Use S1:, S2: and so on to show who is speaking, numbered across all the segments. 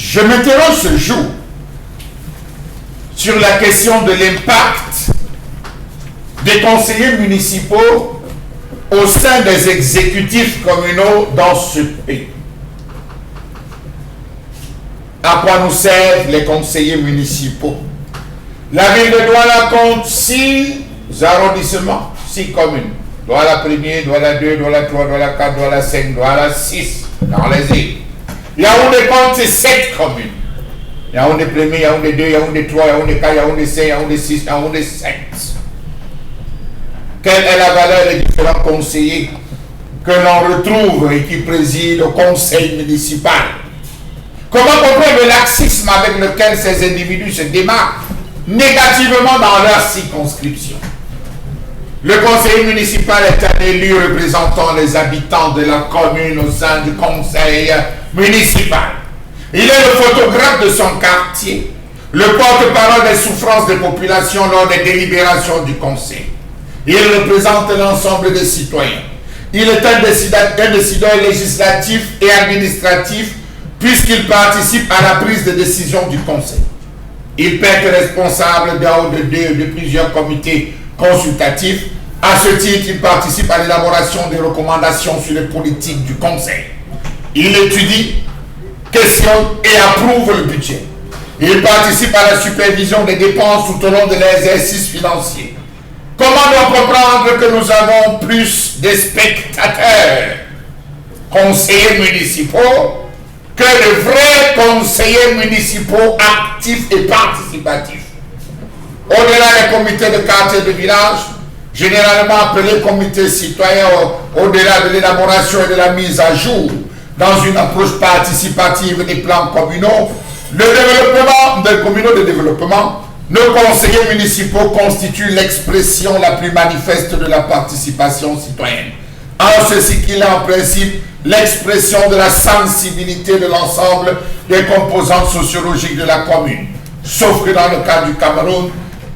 S1: Je m'interroge ce jour sur la question de l'impact des conseillers municipaux au sein des exécutifs communaux dans ce pays. À quoi nous servent les conseillers municipaux? La ville de Douala compte 6 arrondissements, 6 communes. Douala 1er, Douala 2, Douala 3, Douala 4, Douala 5, Douala 6 dans les îles. Yaoundé compte 7 communes. Yaoundé 1er, Yaoundé 2, Yaoundé 3, Yaoundé 4, Yaoundé 5, Yaoundé 6, Yaoundé 7. Quelle est la valeur des différents conseillers que l'on retrouve et qui président au conseil municipal? Comment comprendre le laxisme avec lequel ces individus se démarquent négativement dans leur circonscription? Le conseiller municipal est un élu représentant les habitants de la commune au sein du conseil municipal. Il est le photographe de son quartier, le porte-parole des souffrances des populations lors des délibérations du conseil. Il représente l'ensemble des citoyens. Il est un décideur législatif et administratif puisqu'il participe à la prise de décision du conseil. Il peut être responsable de plusieurs comités consultatifs. À ce titre, il participe à l'élaboration des recommandations sur les politiques du conseil. Il étudie, questionne et approuve le budget. Il participe à la supervision des dépenses tout au long de l'exercice financier. Comment doit comprendre que nous avons plus de spectateurs, conseillers municipaux, que de vrais conseillers municipaux actifs et participatifs? Au-delà des comités de quartier de village, généralement appelés comités citoyens, au-delà de l'élaboration et de la mise à jour, dans une approche participative des plans communaux, le développement des communaux de développement, nos conseillers municipaux constituent l'expression la plus manifeste de la participation citoyenne. En ceci qu'il est en principe l'expression de la sensibilité de l'ensemble des composantes sociologiques de la commune. Sauf que dans le cas du Cameroun,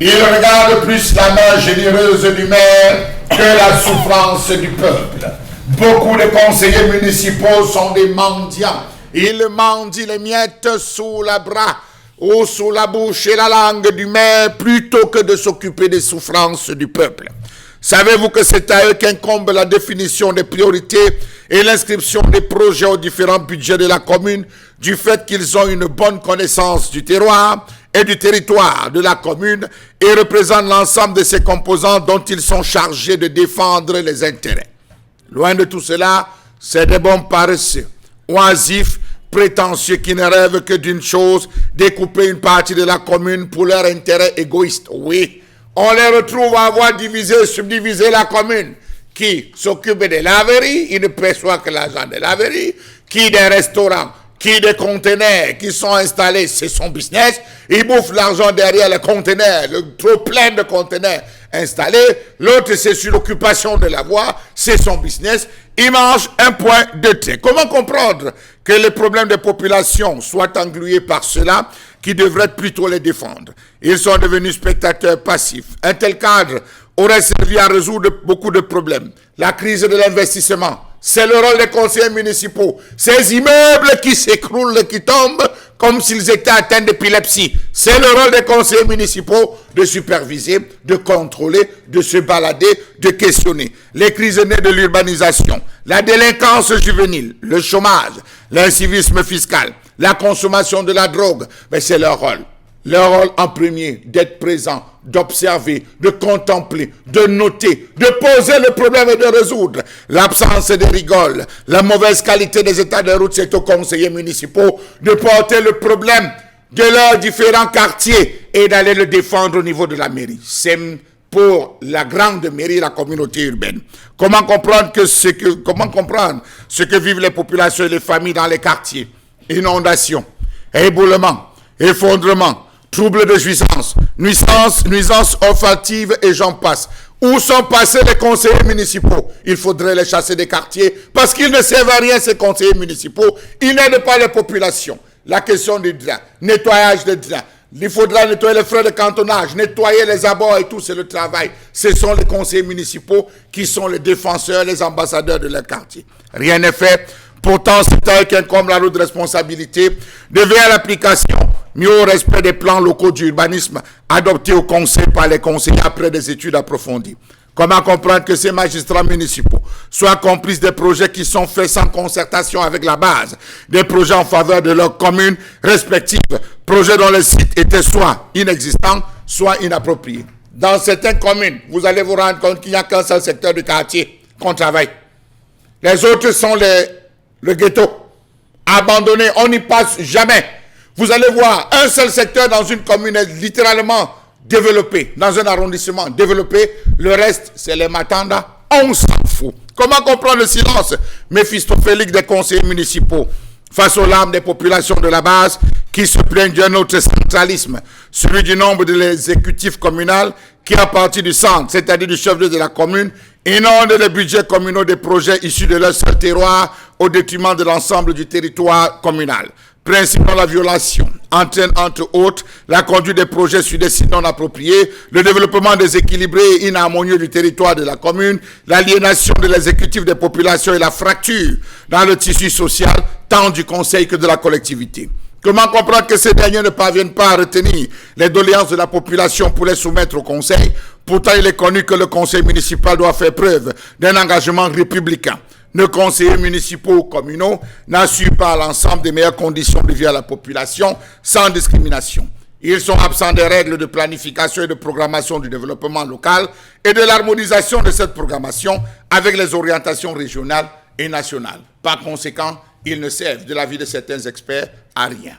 S1: il regarde plus la main généreuse du maire que la souffrance du peuple. Beaucoup de conseillers municipaux sont des mendiants. Ils mendient les miettes sous le bras ou sous la bouche et la langue du maire plutôt que de s'occuper des souffrances du peuple. Savez-vous que c'est à eux qu'incombe la définition des priorités et l'inscription des projets aux différents budgets de la commune du fait qu'ils ont une bonne connaissance du terroir et du territoire de la commune et représentent l'ensemble de ses composants dont ils sont chargés de défendre les intérêts. Loin de tout cela, c'est des bons paresseux, oisifs, prétentieux qui ne rêvent que d'une chose, découper une partie de la commune pour leur intérêt égoïste. Oui, on les retrouve à avoir divisé et subdivisé la commune. Qui s'occupe des laveries, il ne perçoit que l'argent des laveries. Qui des restaurants, qui des conteneurs qui sont installés, c'est son business. Il bouffe l'argent derrière les conteneurs, le trop plein de conteneurs installés. L'autre, c'est sur l'occupation de la voie, c'est son business. Il mange un point de trait. Comment comprendre que les problèmes des populations soient englués par cela qui devrait plutôt les défendre? Ils sont devenus spectateurs passifs. Un tel cadre aurait servi à résoudre beaucoup de problèmes. La crise de l'investissement, c'est le rôle des conseillers municipaux. Ces immeubles qui s'écroulent, qui tombent comme s'ils étaient atteints d'épilepsie. C'est le rôle des conseillers municipaux de superviser, de contrôler, de se balader, de questionner. Les crises nées de l'urbanisation, la délinquance juvénile, le chômage, l'incivisme fiscal, la consommation de la drogue, mais c'est leur rôle. Leur rôle en premier, d'être présent, d'observer, de contempler, de noter, de poser le problème et de résoudre. L'absence des rigoles, la mauvaise qualité des états de route, c'est aux conseillers municipaux de porter le problème de leurs différents quartiers et d'aller le défendre au niveau de la mairie. C'est pour la grande mairie, la communauté urbaine. Comment comprendre ce que vivent les populations et les familles dans les quartiers? Inondations, éboulements, effondrements, troubles de jouissance, nuisances olfatives et j'en passe. Où sont passés les conseillers municipaux? Il faudrait les chasser des quartiers parce qu'ils ne servent à rien, ces conseillers municipaux. Ils n'aident pas les populations. La question du drain, nettoyage des drains. Il faudra nettoyer les frais de cantonnage, nettoyer les abords et tout, c'est le travail. Ce sont les conseillers municipaux qui sont les défenseurs, les ambassadeurs de leur quartier. Rien n'est fait Pourtant, c'est à eux qu'incombe la lourde responsabilité de veiller à l'application, mieux au respect des plans locaux d'urbanisme adoptés au conseil par les conseillers après des études approfondies. Comment comprendre que ces magistrats municipaux soient complices des projets qui sont faits sans concertation avec la base, des projets en faveur de leurs communes respectives, projets dont le site était soit inexistant, soit inapproprié. Dans certaines communes, vous allez vous rendre compte qu'il n'y a qu'un seul secteur du quartier qu'on travaille. Les autres sont le ghetto, abandonné, on n'y passe jamais. Vous allez voir un seul secteur dans une commune est littéralement développé, dans un arrondissement développé, le reste c'est les Matanda, on s'en fout. Comment comprendre le silence méphistophélique des conseillers municipaux face aux larmes des populations de la base qui se plaignent d'un autre centralisme, celui du nombre de l'exécutif communal qui, à partir du centre, c'est-à-dire du chef de la commune, inonde les budgets communaux des projets issus de leur seul terroir au détriment de l'ensemble du territoire communal. Principe dont la violation entraîne entre autres la conduite des projets sur des sites non appropriés, le développement déséquilibré et inharmonieux du territoire de la commune, l'aliénation de l'exécutif des populations et la fracture dans le tissu social tant du conseil que de la collectivité. Comment comprendre que ces derniers ne parviennent pas à retenir les doléances de la population pour les soumettre au conseil? Pourtant, il est connu que le conseil municipal doit faire preuve d'un engagement républicain. Nos conseillers municipaux ou communaux n'assurent pas l'ensemble des meilleures conditions de vie à la population sans discrimination. Ils sont absents des règles de planification et de programmation du développement local et de l'harmonisation de cette programmation avec les orientations régionales et nationales. Par conséquent, ils ne servent, de l'avis de certains experts, à rien.